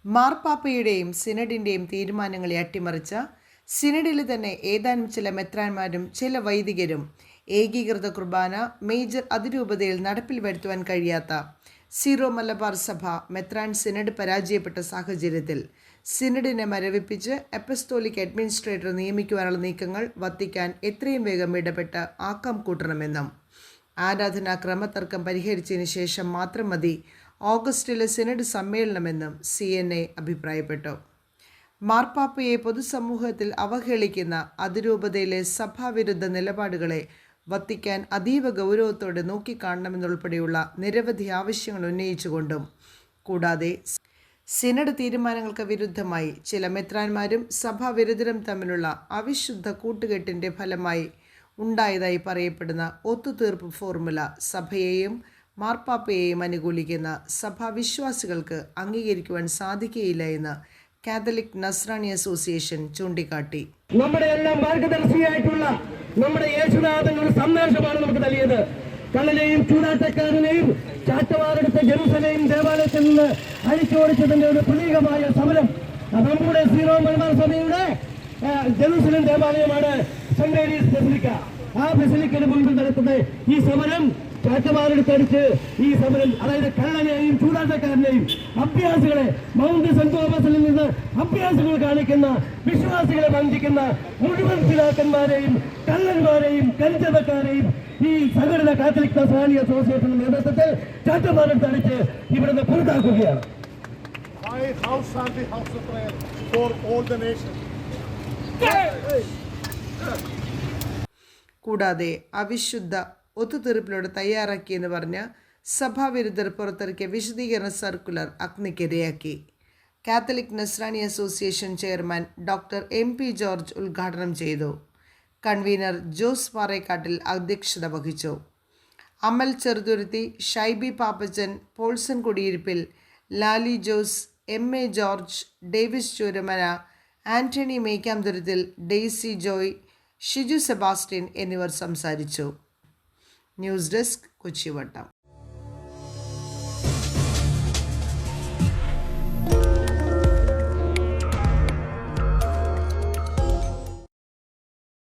മാർപ്പാപ്പയുടെയും സിനഡിൻ്റെയും തീരുമാനങ്ങളെ അട്ടിമറിച്ച സിനഡിൽ തന്നെ ഏതാനും ചില മെത്രാന്മാരും ചില വൈദികരും ഏകീകൃത കുർബാന മേജർ അതിരൂപതയിൽ നടപ്പിൽ വരുത്തുവാൻ കഴിയാത്ത സീറോ മലബാർ സഭ മെത്രാൻ സിനഡ് പരാജയപ്പെട്ട സാഹചര്യത്തിൽ സിനഡിനെ മരവിപ്പിച്ച് എപ്പസ്തോലിക് അഡ്മിനിസ്ട്രേറ്റർ നിയമിക്കുവാനുള്ള നീക്കങ്ങൾ വത്തിക്കാൻ എത്രയും വേഗം ഇടപെട്ട് ആക്കം കൂട്ടണമെന്നും ആരാധനാ ക്രമതർക്കം പരിഹരിച്ചതിന് ശേഷം മാത്രം മതി ഓഗസ്റ്റിലെ സിനഡ് സമ്മേളനമെന്നും CNA അഭിപ്രായപ്പെട്ടു. മാർപ്പാപ്പയെ പൊതുസമൂഹത്തിൽ അവഹേളിക്കുന്ന അതിരൂപതയിലെ സഭാവിരുദ്ധ നിലപാടുകളെ വത്തിക്കാൻ അതീവ ഗൗരവത്തോടെ നോക്കിക്കാണണമെന്നുൾപ്പെടെയുള്ള നിരവധി ആവശ്യങ്ങൾ ഉന്നയിച്ചുകൊണ്ടും കൂടാതെ സിനഡ് തീരുമാനങ്ങൾക്ക് വിരുദ്ധമായി ചില മെത്രാന്മാരും സഭാവിരുദ്ധരും തമ്മിലുള്ള അവിശുദ്ധ കൂട്ടുകെട്ടിൻ്റെ ഫലമായി ഉണ്ടായതായി പറയപ്പെടുന്ന ഒത്തുതീർപ്പ് ഫോർമുല സഭയെയും മാർപ്പാപ്പയെയും അനുകൂലിക്കുന്ന സഭാവിശ്വാസികൾക്ക് അംഗീകരിക്കുവാൻ സാധിക്കുകയില്ല എന്ന് കാത്തലിക് നസ്രാണി അസോസിയേഷൻ ചൂണ്ടിക്കാട്ടി. നമ്മുടെ എല്ലാം മാർഗദർശിയായിട്ടുള്ള നമ്മുടെ യേശുനാഥൻ ഒരു സന്ദേശമാണ് നമുക്ക് നൽകിയത്. കള്ളനെയും ചൂതാട്ടക്കാരനെയും ചാട്ടവാറെടുത്ത ജെറുസലേം ദേവാലയത്തിൽ നിന്ന് അഴിച്ചോടിച്ചതിന്റെ ഒരു പ്രതീകമായ സമരം നമ്മുടെ സീറോ മലബാർ സഭയുടെ ജെറുസലേം ദേവാലയമാണ് സെന്റ് മേരീസ് ബസിലിക്ക. ആ ബസിലിക്കയുടെ മുൻപിൽ നടക്കുന്ന ഈ സമരം ചാറ്റവാറെടുത്തടിച്ച് ഈ സമരം, അതായത് കള്ളനെയും ചൂതാട്ടക്കാരനെയും അഭ്യാസികളെ മൗണ്ട് സെന്റ് തോമസിൽ നിന്ന് അഭ്യാസികൾ കാണിക്കുന്ന വിശ്വാസികളെ വഞ്ചിക്കുന്ന മുഴുവൻ പിതാക്കന്മാരെയും കള്ളന്മാരെയും കഞ്ചതക്കാരെയും ഈ സംഘടന കാത്തലിക് നസ്രാണി അസോസിയേഷന്റെ നേതൃത്വത്തിൽ ചാറ്റവാറെടുത്തടിച്ച് ഇവിടുന്ന് പുറത്താക്കുകയാണ്. കൂടാതെ അവിശുദ്ധ ഒത്തുതീർപ്പിലൂടെ തയ്യാറാക്കിയെന്ന് പറഞ്ഞ സഭാവിരുദ്ധർ പുറത്തിറക്കിയ വിശദീകരണ സർക്കുലർ അഗ്നിക്കിരയാക്കി. Catholic Nasrani association chairman doctor MP George ഉദ്ഘാടനം ചെയ്തു. കൺവീനർ ജോസ് പാറേക്കാട്ടിൽ അധ്യക്ഷത വഹിച്ചു. അമൽ ചെറുതുരുത്തി, ഷൈബി പാപ്പച്ചൻ, പോൾസൺ കുടിയിരിപ്പിൽ, ലാലി ജോസ്, MA ജോർജ്, ഡേവിസ് ചൂരമന, ആന്റണി മേക്കാംതുരുത്തിൽ, ഡെയ്സി ജോയ്, ഷിജു സെബാസ്റ്റ്യൻ എന്നിവർ സംസാരിച്ചു. News desk, കൊച്ചിവട്ടം.